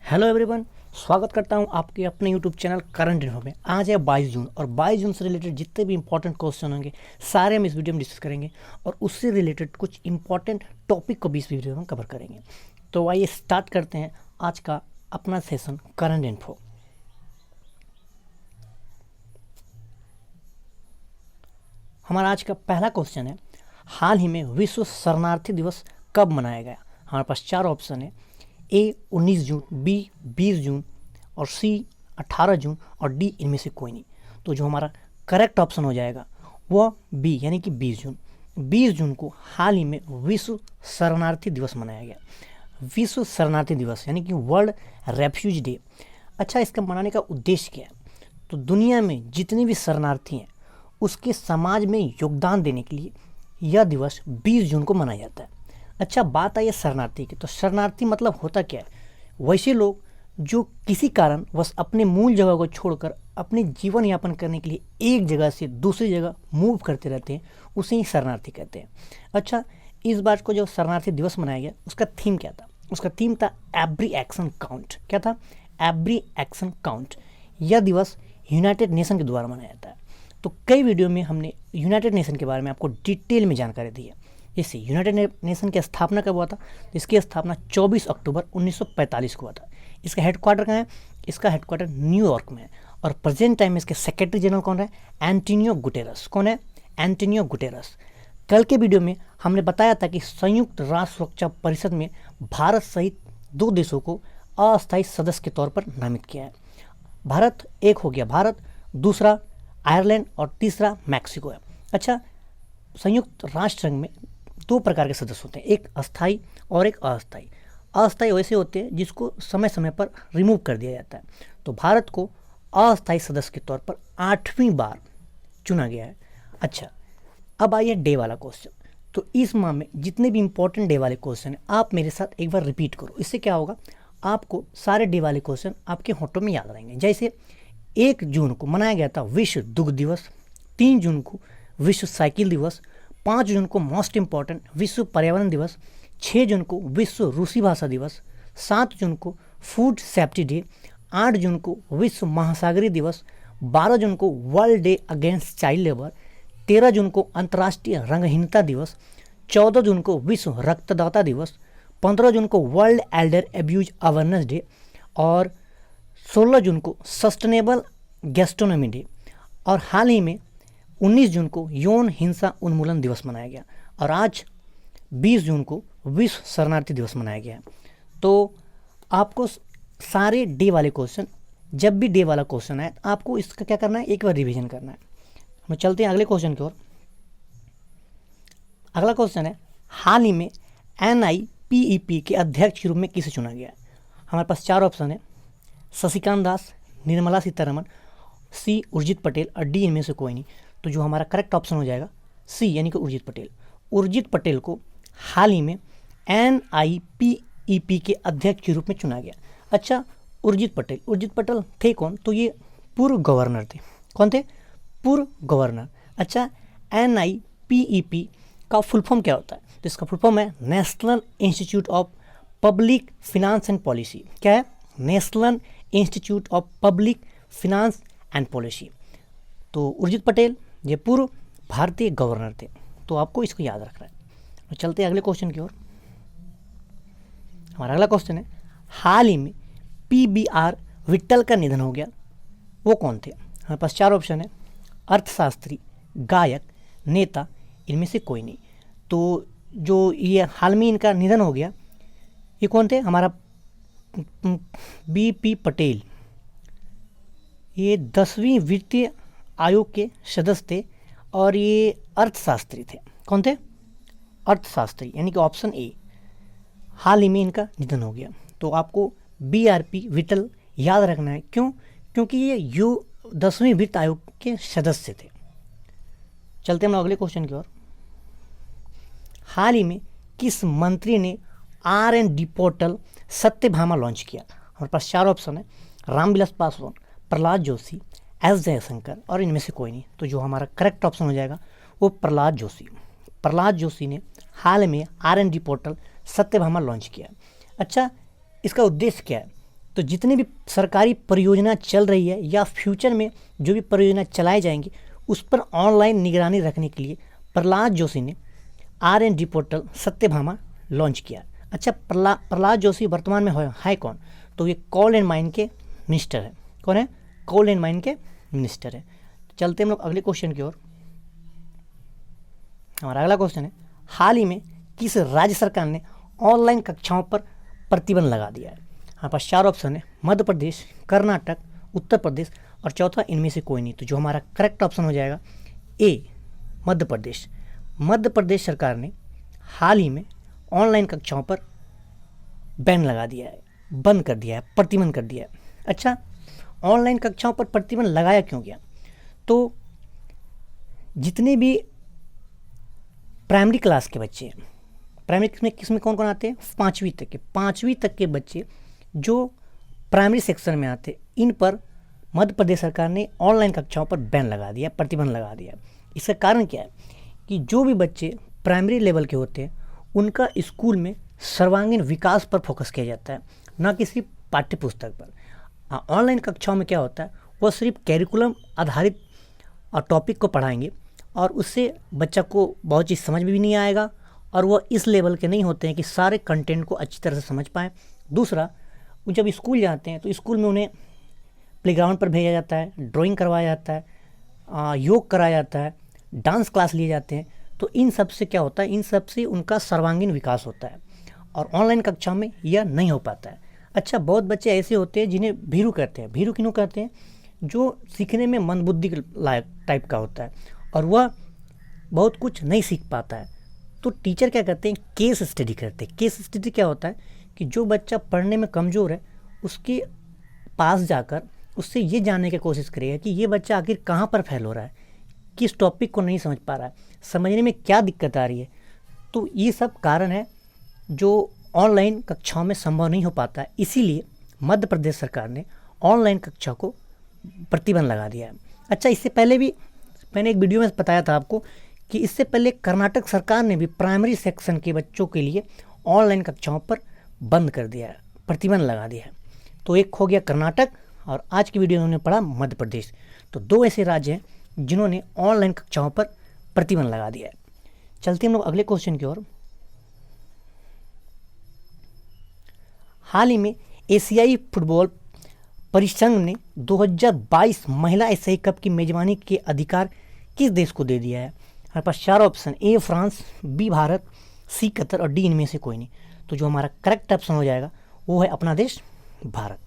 Hello everyone, स्वागत करता हूं आपके अपने यूट्यूब चैनल करंट इन्फो में। आज है 22 जून और 22 जून से रिलेटेड जितने भी इंपॉर्टेंट क्वेश्चन होंगे सारे हम इस वीडियो में डिस्कस करेंगे और उससे रिलेटेड कुछ इंपॉर्टेंट टॉपिक को भी इस वीडियो में कवर करेंगे। तो आइए स्टार्ट करते हैं आज का अपना सेशन करंट इन्फो। हमारा आज का पहला क्वेश्चन है, हाल ही में विश्व शरणार्थी दिवस कब मनाया गया? हमारे पास चार ऑप्शन है, ए 19 जून, बी 20 जून और सी 18 जून और डी इनमें से कोई नहीं। तो जो हमारा करेक्ट ऑप्शन हो जाएगा वह बी यानी कि 20 जून। 20 जून को हाल ही में विश्व शरणार्थी दिवस मनाया गया। विश्व शरणार्थी दिवस यानी कि वर्ल्ड रेफ्यूज डे। अच्छा, इसका मनाने का उद्देश्य क्या है? तो दुनिया में जितने भी शरणार्थी हैं उसके समाज में योगदान देने के लिए यह दिवस 20 जून को मनाया जाता है। अच्छा, बात आई है शरणार्थी की, तो शरणार्थी मतलब होता क्या है? वैसे लोग जो किसी कारण बस अपने मूल जगह को छोड़कर अपने जीवन यापन करने के लिए एक जगह से दूसरी जगह मूव करते रहते हैं, उसे ही शरणार्थी कहते हैं। अच्छा, इस बार को जो शरणार्थी दिवस मनाया गया उसका थीम क्या था? उसका थीम था एवरी एक्शन काउंट। क्या था? Every action count. यह दिवस यूनाइटेड नेशन के द्वारा मनाया जाता है। तो कई वीडियो में हमने यूनाइटेड नेशन के बारे में आपको डिटेल में जानकारी दी है। जैसे यूनाइटेड नेशन की स्थापना कब हुआ था? तो इसकी स्थापना 24 अक्टूबर 1945 को हुआ था। इसका हेडक्वार्टर कहाँ है? इसका हेडक्वार्टर न्यूयॉर्क में है। और प्रेजेंट टाइम में इसके सेक्रेटरी जनरल कौन है? Antonio Guterres. कौन है? Antonio Guterres. कल के वीडियो में हमने बताया था कि संयुक्त राष्ट्र सुरक्षा परिषद में भारत सहित 2 देशों को अस्थायी सदस्य के तौर पर नामित किया है। भारत एक हो गया, भारत, दूसरा आयरलैंड और तीसरा मैक्सिको है। अच्छा, संयुक्त राष्ट्र संघ में 2 प्रकार के सदस्य होते हैं, एक अस्थाई और एक अस्थाई। अस्थाई वैसे होते हैं जिसको समय समय पर रिमूव कर दिया जाता है। तो भारत को अस्थाई सदस्य के तौर पर 8वीं बार चुना गया है। अच्छा, अब आइए डे वाला क्वेश्चन। तो इस माह में जितने भी इंपॉर्टेंट डे वाले क्वेश्चन हैं आप मेरे साथ एक बार रिपीट करो। इससे क्या होगा, आपको सारे डे वाले क्वेश्चन आपके होठों में याद रहेंगे। जैसे 1 जून को मनाया गया था विश्व दुग्ध दिवस, 3 जून को विश्व साइकिल दिवस, 5 जून को मोस्ट इम्पॉर्टेंट विश्व पर्यावरण दिवस, 6 जून को विश्व रूसी भाषा दिवस, 7 जून को फूड सेफ्टी डे, 8 जून को विश्व महासागरीय दिवस, 12 जून को world day against child labour, 13 जून को अंतर्राष्ट्रीय रंगहीनता दिवस, 14 जून को विश्व रक्तदाता दिवस, 15 जून को world Elder abuse awareness day और 16 जून को सस्टेनेबल गैस्ट्रोनॉमी डे। और हाल ही में 19 जून को यौन हिंसा उन्मूलन दिवस मनाया गया और आज 20 जून को विश्व शरणार्थी दिवस मनाया गया। तो आपको सारे डे वाले क्वेश्चन, जब भी डे वाला क्वेश्चन आए आपको इसका क्या करना है, एक बार रिवीजन करना है। हम चलते हैं अगले क्वेश्चन की ओर। अगला क्वेश्चन है, हाल ही में NIPEP के अध्यक्ष के रूप में किसे चुना गया है? हमारे पास 4 ऑप्शन है, शशिकांत दास, निर्मला सीतारमण, सी उर्जित पटेल और डी इनमें से कोई नहीं। तो जो हमारा करेक्ट ऑप्शन हो जाएगा सी यानी कि उर्जित पटेल। उर्जित पटेल को हाल ही में NIPEP के अध्यक्ष के रूप में चुना गया। अच्छा, उर्जित पटेल थे कौन? तो ये पूर्व गवर्नर थे। कौन थे? पूर्व गवर्नर। अच्छा, NIPEP का फुल फॉर्म क्या होता है? तो इसका फुल फॉर्म है national institute of public finance and policy. क्या है? National institute of public finance and policy. तो उर्जित पटेल ये पूर्व भारतीय गवर्नर थे, तो आपको इसको याद रखना है। तो चलते हैं अगले क्वेश्चन की ओर। हमारा अगला क्वेश्चन है, हाल ही में PBR विट्ठल का निधन हो गया, वो कौन थे? हमारे पास 4 ऑप्शन है, अर्थशास्त्री, गायक, नेता, इनमें से कोई नहीं। तो जो ये हाल में इनका निधन हो गया, ये कौन थे? हमारा BP पटेल। ये 10वीं वित्तीय आयोग के सदस्य थे और ये अर्थशास्त्री थे। कौन थे? अर्थशास्त्री, यानी कि ऑप्शन ए। हाल ही में इनका निधन हो गया, तो आपको BRP विट्ठल याद रखना है। क्यों? क्योंकि ये 10वीं वित्त आयोग के सदस्य थे। चलते हम अगले क्वेश्चन की ओर। हाल ही में किस मंत्री ने R&D पोर्टल सत्यभामा लॉन्च किया? हमारे पास 4 ऑप्शन है, रामविलास पासवान, प्रहलाद जोशी, S जयशंकर और इनमें से कोई नहीं। तो जो हमारा करेक्ट ऑप्शन हो जाएगा वो प्रहलाद जोशी। प्रहलाद जोशी ने हाल में R&D पोर्टल सत्यभामा लॉन्च किया। अच्छा, इसका उद्देश्य क्या है? तो जितने भी सरकारी परियोजना चल रही है या फ्यूचर में जो भी परियोजना चलाई जाएंगी उस पर ऑनलाइन निगरानी रखने के लिए प्रहलाद जोशी ने R&D पोर्टल सत्यभामा लॉन्च किया। अच्छा, प्रहलाद जोशी वर्तमान में है कौन? तो ये कोल एंड माइन के मिनिस्टर है। कौन है? कोल एंड माइन के मिनिस्टर है। चलते हम लोग अगले क्वेश्चन की ओर। हमारा अगला क्वेश्चन है, हाल ही में किस राज्य सरकार ने ऑनलाइन कक्षाओं पर प्रतिबंध लगा दिया है? हमारे पास 4 ऑप्शन है, मध्य प्रदेश, कर्नाटक, उत्तर प्रदेश और चौथा इनमें से कोई नहीं। तो जो हमारा करेक्ट ऑप्शन हो जाएगा ए, मध्य प्रदेश। मध्य प्रदेश सरकार ने हाल ही में ऑनलाइन कक्षाओं पर बैन लगा दिया है, बंद कर दिया है, प्रतिबंध कर दिया है। अच्छा, ऑनलाइन कक्षाओं पर प्रतिबंध लगाया क्यों गया? तो जितने भी प्राइमरी क्लास के बच्चे हैं, प्राइमरी किसमें कौन कौन आते हैं? 5वीं तक के बच्चे जो प्राइमरी सेक्शन में आते, इन पर मध्य प्रदेश सरकार ने ऑनलाइन कक्षाओं पर बैन लगा दिया, प्रतिबंध लगा दिया। इसका कारण क्या है कि जो भी बच्चे प्राइमरी लेवल के होते हैं उनका स्कूल में सर्वांगीण विकास पर फोकस किया जाता है, न कि सिर्फ पाठ्य पुस्तक पर। ऑनलाइन कक्षाओं में क्या होता है, वह सिर्फ कैरिकुलम आधारित टॉपिक को पढ़ाएंगे और उससे बच्चा को बहुत चीज़ समझ में भी नहीं आएगा और वह इस लेवल के नहीं होते हैं कि सारे कंटेंट को अच्छी तरह से समझ पाएँ। दूसरा, वो जब स्कूल जाते हैं तो स्कूल में उन्हें प्लेग्राउंड पर भेजा जाता है, ड्राइंग करवाया जाता है, योग कराया जाता है, डांस क्लास लिए जाते हैं। तो इन सब से क्या होता है, इन सब से उनका सर्वांगीण विकास होता है और ऑनलाइन कक्षा में यह नहीं हो पाता है। अच्छा, बहुत बच्चे ऐसे होते हैं जिन्हें भीरू कहते हैं। भीरू किन्हों कहते हैं? जो सीखने में मंदबुद्धि लायक टाइप का होता है और वह बहुत कुछ नहीं सीख पाता है। तो टीचर क्या करते हैं? केस स्टडी करते हैं। केस स्टडी क्या होता है कि जो बच्चा पढ़ने में कमज़ोर है उसके पास जाकर उससे ये जानने की कोशिश करेगा कि ये बच्चा आखिर कहाँ पर फेल हो रहा है, किस टॉपिक को नहीं समझ पा रहा है, समझने में क्या दिक्कत आ रही है। तो ये सब कारण है जो ऑनलाइन कक्षाओं में संभव नहीं हो पाता है। इसीलिए मध्य प्रदेश सरकार ने ऑनलाइन कक्षा को प्रतिबंध लगा दिया है। अच्छा, इससे पहले भी मैंने एक वीडियो में बताया था आपको कि इससे पहले कर्नाटक सरकार ने भी प्राइमरी सेक्शन के बच्चों के लिए ऑनलाइन कक्षाओं पर बंद कर दिया है, प्रतिबंध लगा दिया है। तो एक हो गया कर्नाटक और आज की वीडियो में हमने पढ़ा मध्य प्रदेश। तो 2 ऐसे राज्य हैं जिन्होंने ऑनलाइन कक्षाओं पर प्रतिबंध लगा दिया है। चलते हम लोग अगले क्वेश्चन की ओर। हाल ही में एशियाई फुटबॉल परिसंघ ने 2022 महिला एशियाई कप की मेजबानी के अधिकार किस देश को दे दिया है? हमारे पास 4 option, A France, B Bharat, C Qatar और डी इनमें से कोई नहीं। तो जो हमारा करेक्ट ऑप्शन हो जाएगा वो है अपना देश भारत।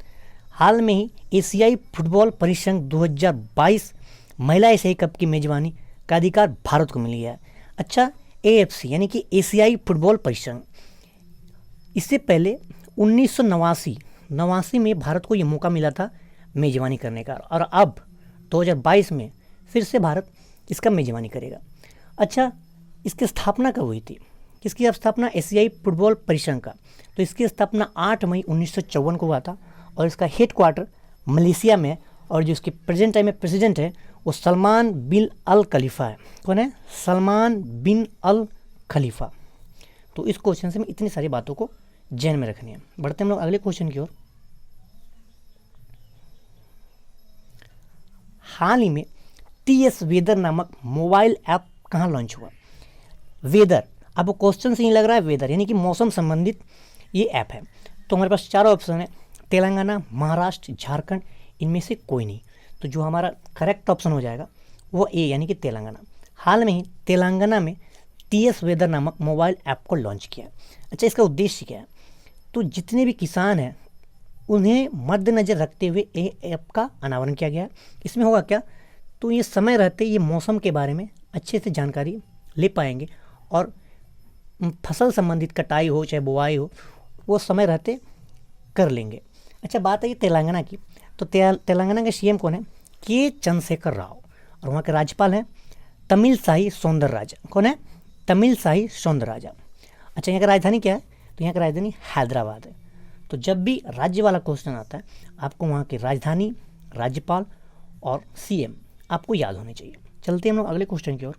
हाल में ही एशियाई फुटबॉल परिसंघ 2022 महिला एशियाई कप की मेजबानी का अधिकार भारत को मिल गया है। अच्छा, AFC यानी कि एशियाई फुटबॉल परिसंघ, इससे पहले 1989 में भारत को ये मौका मिला था मेजबानी करने का और अब 2022 में फिर से भारत इसका मेजबानी करेगा। अच्छा, इसकी स्थापना कब हुई थी? किसकी स्थापना? एशियाई फुटबॉल परिसंघ का। तो इसकी स्थापना 8 मई 1954 को हुआ था और इसका हेडक्वार्टर मलेशिया में है और जो इसके प्रेजेंट टाइम में प्रेसिडेंट है वो सलमान बिन अल खलीफा है। कौन है? सलमान बिन अल खलीफा। तो इस क्वेश्चन से मैं इतनी सारी बातों को ध्यान में रखनी है। बढ़ते हम लोग अगले क्वेश्चन की ओर। हाल ही में TS वेदर नामक मोबाइल ऐप कहाँ लॉन्च हुआ? वेदर, आपको क्वेश्चन से ही लग रहा है वेदर यानी कि मौसम संबंधित ये ऐप है। तो हमारे पास 4 ऑप्शन है, तेलंगाना, महाराष्ट्र, झारखंड, इनमें से कोई नहीं। तो जो हमारा करेक्ट ऑप्शन हो जाएगा वो ए यानी कि तेलंगाना। हाल में ही तेलंगाना में TS वेदर नामक मोबाइल ऐप को लॉन्च किया। अच्छा, इसका उद्देश्य क्या है? तो जितने भी किसान हैं उन्हें मद्देनज़र रखते हुए ये ऐप का अनावरण किया गया है। इसमें होगा क्या? तो ये समय रहते ये मौसम के बारे में अच्छे से जानकारी ले पाएंगे और फसल संबंधित कटाई हो चाहे बुआई हो वो समय रहते कर लेंगे। अच्छा, बात है तेलंगाना की। तो तेलंगाना के CM कौन है? के चंद्रशेखर राव और वहाँ के राज्यपाल हैं तमिलसाई सौंदरराजन। कौन है? तमिलसाई सौंदरराजन। अच्छा, यहाँ की राजधानी क्या है? तो यहाँ की राजधानी हैदराबाद है। तो जब भी राज्य वाला क्वेश्चन आता है आपको वहाँ की राजधानी, राज्यपाल और CM आपको याद होने चाहिए। चलते हैं हम लोग अगले क्वेश्चन की ओर।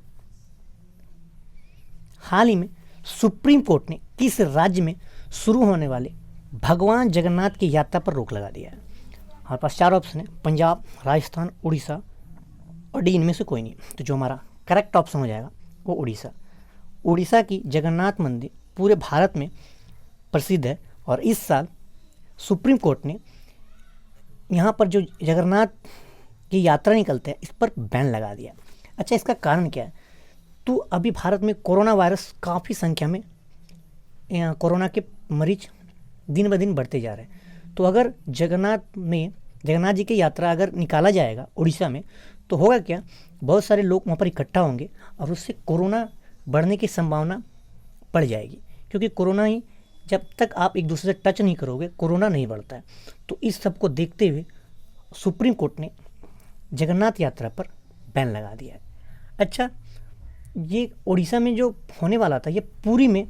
हाल ही में सुप्रीम कोर्ट ने किस राज्य में शुरू होने वाले भगवान जगन्नाथ की यात्रा पर रोक लगा दिया है। हमारे पास 4 ऑप्शन है, पंजाब, राजस्थान, उड़ीसा और डी इनमें से कोई नहीं। तो जो हमारा करेक्ट ऑप्शन हो जाएगा वो उड़ीसा। उड़ीसा की जगन्नाथ मंदिर पूरे भारत में प्रसिद्ध है और इस साल सुप्रीम कोर्ट ने यहाँ पर जो जगन्नाथ की यात्रा निकलते हैं इस पर बैन लगा दिया। अच्छा, इसका कारण क्या है? तो अभी भारत में कोरोना वायरस काफ़ी संख्या में कोरोना के मरीज दिन ब दिन बढ़ते जा रहे हैं। तो अगर जगन्नाथ जी की यात्रा अगर निकाला जाएगा उड़ीसा में तो होगा क्या, बहुत सारे लोग वहाँ पर इकट्ठा होंगे और उससे कोरोना बढ़ने की संभावना बढ़ जाएगी, क्योंकि कोरोना ही जब तक आप एक दूसरे से टच नहीं करोगे कोरोना नहीं बढ़ता है। तो इस सब को देखते हुए सुप्रीम कोर्ट ने जगन्नाथ यात्रा पर बैन लगा दिया है। अच्छा, ये उड़ीसा में जो होने वाला था ये पुरी में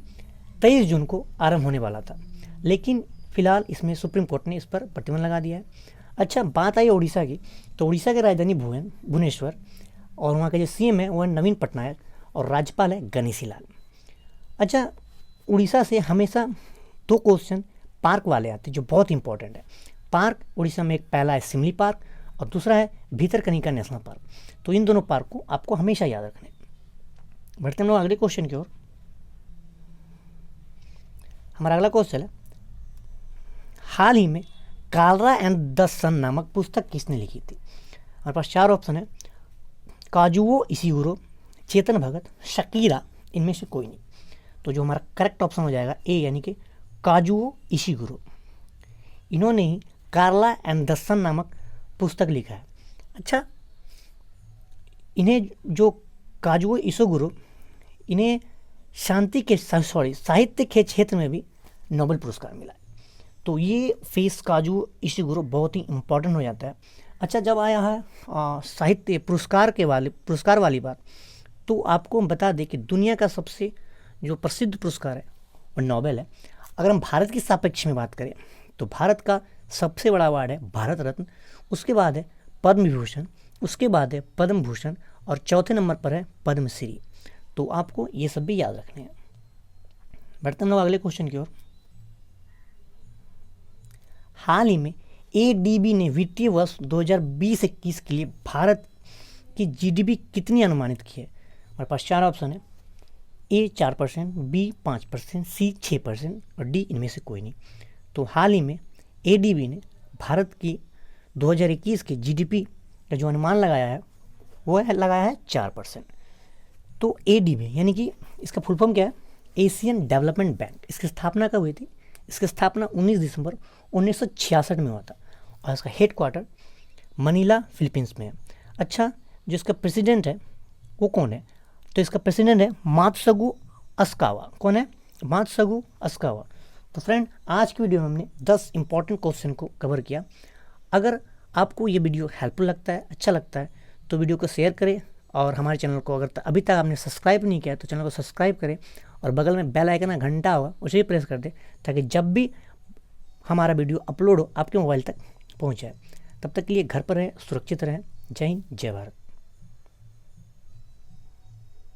23 जून को आरंभ होने वाला था, लेकिन फिलहाल इसमें सुप्रीम कोर्ट ने इस पर प्रतिबंध लगा दिया है। अच्छा, बात आई उड़ीसा की, तो उड़ीसा की राजधानी भुवनेश्वर और वहाँ के जो सीएम है वो है नवीन पटनायक और राज्यपाल है गणेशी लाल। अच्छा, उड़ीसा से हमेशा 2 क्वेश्चन पार्क वाले आते हैं जो बहुत इंपॉर्टेंट है। पार्क उड़ीसा में एक पहला है सिमली पार्क और दूसरा है भितरकनिका नेशनल पार्क। तो इन दोनों पार्क को आपको हमेशा याद रखने। बढ़ते हम लोग अगले क्वेश्चन की ओर। हमारा अगला क्वेश्चन है, हाल ही में कालरा एंड द सन नामक पुस्तक किसने लिखी थी? हमारे पास 4 ऑप्शन है, Kazuo Ishiguro, Chetan Bhagat, Shakira, इनमें से कोई नहीं। तो जो हमारा करेक्ट ऑप्शन हो जाएगा ए, यानी कि काजुओ इशिगुरो। इन्होंने ही कालरा एंड द सन नामक पुस्तक लिखा है। अच्छा, इन्हें जो काजुओ इशिगुरो, इन्हें साहित्य के क्षेत्र में भी नोबेल पुरस्कार मिला है। तो ये फेस काजुओ इशिगुरो बहुत ही इम्पोर्टेंट हो जाता है। अच्छा, जब आया है साहित्य पुरस्कार वाली बात, तो आपको हम बता दें कि दुनिया का सबसे जो प्रसिद्ध पुरस्कार है वो नोबेल है। अगर हम भारत की सापेक्ष में बात करें तो भारत का सबसे बड़ा अवार्ड है भारत रत्न, उसके बाद है पद्म विभूषण, उसके बाद है पद्म भूषण और चौथे नंबर पर है पद्मश्री। तो आपको ये सब भी याद रखने हैं। बढ़ते हम लोग अगले क्वेश्चन की ओर। हाल ही में एडीबी ने वित्तीय वर्ष 2020-21 के लिए भारत की जीडीपी कितनी अनुमानित की है? हमारे पास 4 ऑप्शन है, ए 4%, बी 5%, सी 6% और डी इनमें से कोई नहीं। तो हाल ही में एडीबी ने भारत की 2021 के जीडीपी का जो अनुमान लगाया है वो लगाया है 4%। तो एडीबी यानी कि इसका फुल फॉर्म क्या है? Asian development bank. इसकी स्थापना कब हुई थी? इसकी स्थापना 19 दिसंबर 1966 में हुआ था और इसका हेडक्वार्टर मनीला, फिलीपींस में है। अच्छा, जो इसका प्रेसिडेंट है वो कौन है? तो इसका प्रेसिडेंट है मात्सुगु असाकावा। कौन है? मात्सुगु असाकावा। तो फ्रेंड, आज की वीडियो में हमने 10 इंपॉर्टेंट क्वेश्चन को कवर किया। अगर आपको ये वीडियो हेल्पफुल लगता है, अच्छा लगता है, तो वीडियो को शेयर करें और हमारे चैनल को अगर अभी तक आपने सब्सक्राइब नहीं किया तो चैनल को सब्सक्राइब करें और बगल में बेल आइकन का घंटा होगा उसे भी प्रेस कर दें ताकि जब भी हमारा वीडियो अपलोड हो आपके मोबाइल तक पहुंच जाए। तब तक के लिए घर पर रहें, सुरक्षित रहें। जय हिंद, जय भारत।